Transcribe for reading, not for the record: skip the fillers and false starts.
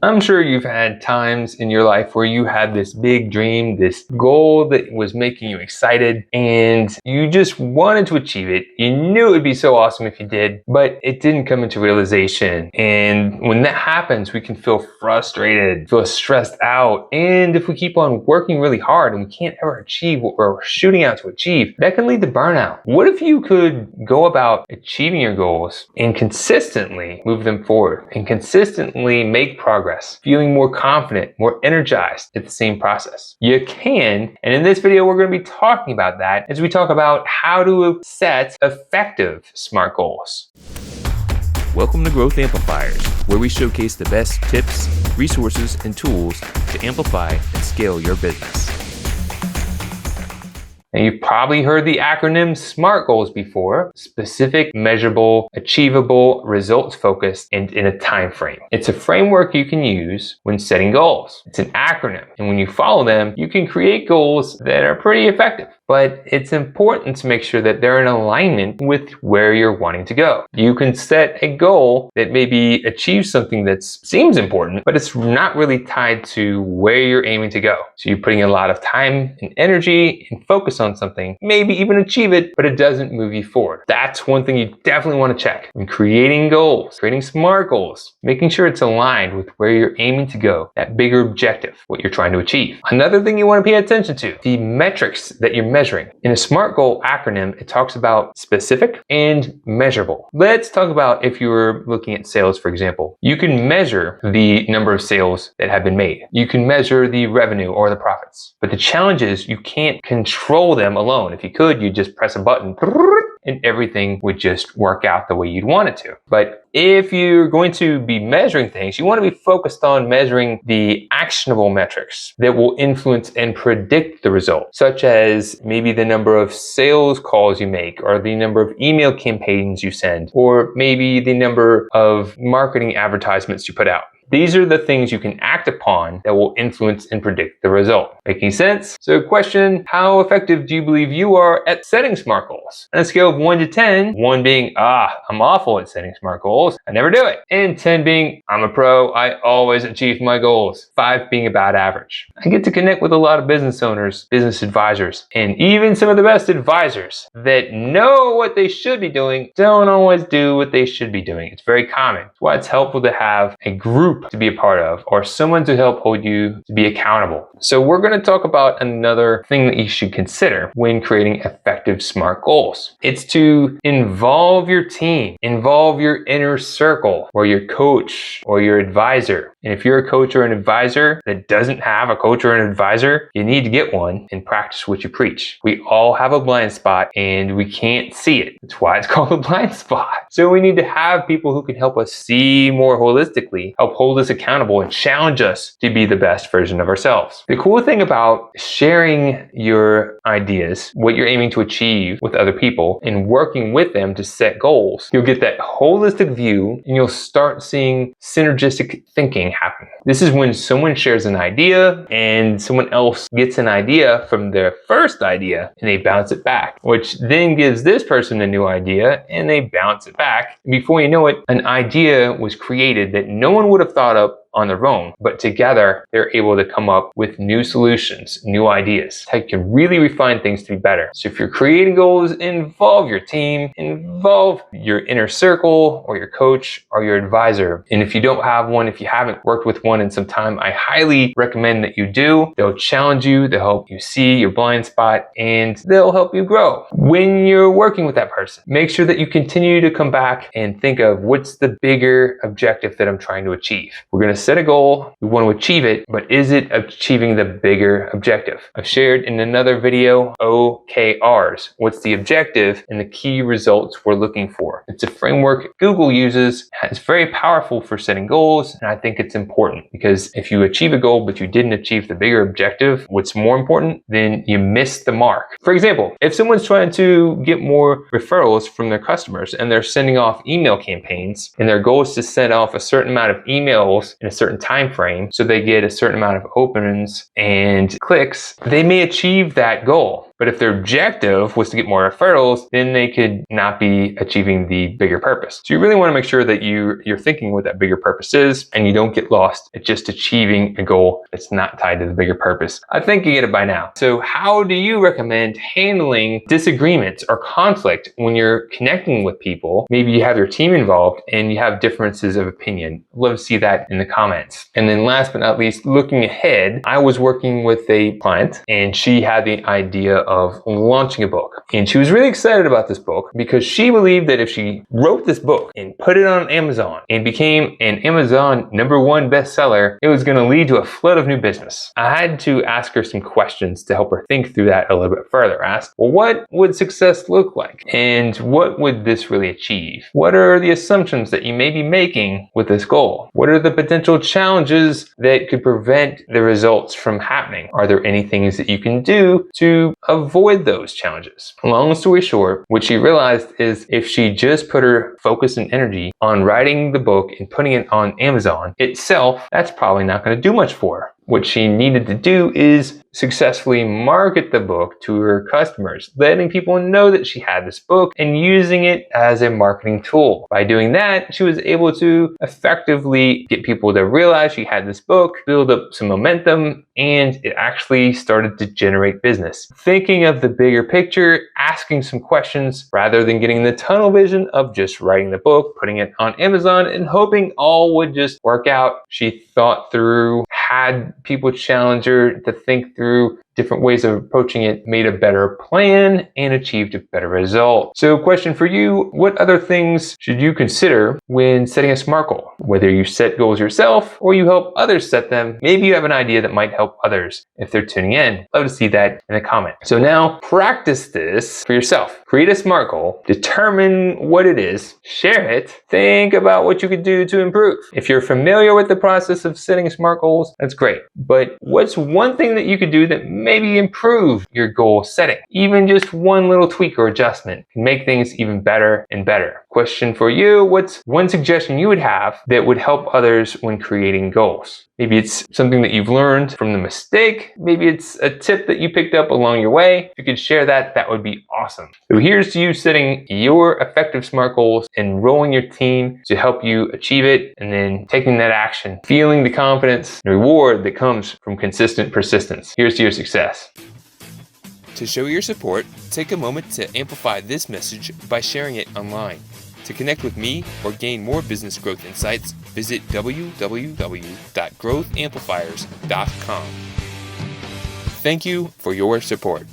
I'm sure you've had times in your life where you had this big dream, this goal that was making you excited, and you just wanted to achieve it. You knew it would be so awesome if you did, but it didn't come into realization. And when that happens, we can feel frustrated, feel stressed out. And if we keep on working really hard and we can't ever achieve what we're shooting out to achieve, that can lead to burnout. What if you could go about achieving your goals and consistently move them forward and consistently make progress, feeling more confident, more energized at the same process? You can, and in this video, we're going to be talking about that as we talk about how to set effective SMART goals. Welcome to Growth Amplifiers, where we showcase the best tips, resources, and tools to amplify and scale your business. Now, you've probably heard the acronym SMART goals before: specific, measurable, achievable, results focused, and in a time frame. It's a framework you can use when setting goals. It's an acronym, and when you follow them, you can create goals that are pretty effective. But it's important to make sure that they're in alignment with where you're wanting to go. You can set a goal that maybe achieves something that seems important, but it's not really tied to where you're aiming to go. So you're putting a lot of time and energy and focus on something, maybe even achieve it, but it doesn't move you forward. That's one thing you definitely want to check when creating goals, creating SMART goals, making sure it's aligned with where you're aiming to go, that bigger objective, what you're trying to achieve. Another thing you want to pay attention to, the metrics that you're measuring. In a SMART goal acronym, it talks about specific and measurable. Let's talk about if you were looking at sales, for example. You can measure the number of sales that have been made. You can measure the revenue or the profits. But the challenge is you can't control them alone. If you could, you'd just press a button and everything would just work out the way you'd want it to. But if you're going to be measuring things, you want to be focused on measuring the actionable metrics that will influence and predict the result, such as maybe the number of sales calls you make, or the number of email campaigns you send, or maybe the number of marketing advertisements you put out. These are the things you can act upon that will influence and predict the result. Making sense? So question, how effective do you believe you are at setting SMART goals? On a scale of 1 to 10, 1 being, I'm awful at setting SMART goals, I never do it. And 10 being, I'm a pro, I always achieve my goals. 5 being about average. I get to connect with a lot of business owners, business advisors, and even some of the best advisors that know what they should be doing, don't always do what they should be doing. It's very common. That's why it's helpful to have a group to be a part of, or someone to help hold you to be accountable. So we're going to talk about another thing that you should consider when creating effective SMART goals. It's to involve your team, involve your inner circle, or your coach, or your advisor. And if you're a coach or an advisor that doesn't have a coach or an advisor, you need to get one and practice what you preach. We all have a blind spot and we can't see it. That's why it's called a blind spot. So we need to have people who can help us see more holistically, help hold us accountable, and challenge us to be the best version of ourselves. The cool thing about sharing your ideas, what you're aiming to achieve with other people, and working with them to set goals, you'll get that holistic view and you'll start seeing synergistic thinking happen. This is when someone shares an idea and someone else gets an idea from their first idea and they bounce it back, which then gives this person a new idea and they bounce it back. And before you know it, an idea was created that no one would have thought up on their own, but together they're able to come up with new solutions, new ideas. How you can really refine things to be better. So if you're creating goals, involve your team, involve your inner circle or your coach or your advisor. And if you don't have one, if you haven't worked with one in some time, I highly recommend that you do. They'll challenge you, they'll help you see your blind spot, and they'll help you grow. When you're working with that person, make sure that you continue to come back and think of what's the bigger objective that I'm trying to achieve. We're going to set a goal, we want to achieve it, but is it achieving the bigger objective? I've shared in another video, OKRs. What's the objective and the key results we're looking for? It's a framework Google uses. It's very powerful for setting goals, and I think it's important because if you achieve a goal, but you didn't achieve the bigger objective, what's more important, then you missed the mark. For example, if someone's trying to get more referrals from their customers and they're sending off email campaigns, and their goal is to send off a certain amount of emails in a certain time frame so they get a certain amount of opens and clicks, they may achieve that goal. But if their objective was to get more referrals, then they could not be achieving the bigger purpose. So you really want to make sure that you're thinking what that bigger purpose is, and you don't get lost at just achieving a goal that's not tied to the bigger purpose. I think you get it by now. So how do you recommend handling disagreements or conflict when you're connecting with people? Maybe you have your team involved and you have differences of opinion. I'd love to see that in the comments. And then last but not least, looking ahead, I was working with a client and she had the idea of launching a book. And she was really excited about this book because she believed that if she wrote this book and put it on Amazon and became an Amazon #1 bestseller, it was going to lead to a flood of new business. I had to ask her some questions to help her think through that a little bit further. I asked, well, what would success look like? And what would this really achieve? What are the assumptions that you may be making with this goal? What are the potential challenges that could prevent the results from happening? Are there any things that you can do to avoid those challenges? Long story short, what she realized is if she just put her focus and energy on writing the book and putting it on Amazon itself, that's probably not going to do much for her. What she needed to do is successfully market the book to her customers, letting people know that she had this book and using it as a marketing tool. By doing that, she was able to effectively get people to realize she had this book, build up some momentum, and it actually started to generate business. Thinking of the bigger picture, asking some questions rather than getting the tunnel vision of just writing the book, putting it on Amazon, and hoping all would just work out. She thought through, had people challenge her to think through different ways of approaching it, made a better plan, and achieved a better result. So question for you, what other things should you consider when setting a SMART goal? Whether you set goals yourself or you help others set them, maybe you have an idea that might help others if they're tuning in. Love to see that in a comment. So now practice this for yourself. Create a SMART goal, determine what it is, share it, think about what you could do to improve. If you're familiar with the process of setting SMART goals, that's great. But what's one thing that you could do that maybe improve your goal setting? Even just one little tweak or adjustment can make things even better and better. Question for you, what's one suggestion you would have that would help others when creating goals? Maybe it's something that you've learned from the mistake. Maybe it's a tip that you picked up along your way. If you could share that, that would be awesome. So here's to you setting your effective SMART goals, enrolling your team to help you achieve it, and then taking that action, feeling the confidence and reward that comes from consistent persistence. Here's to your success. To show your support, take a moment to amplify this message by sharing it online. To connect with me or gain more business growth insights, visit www.growthamplifiers.com. Thank you for your support.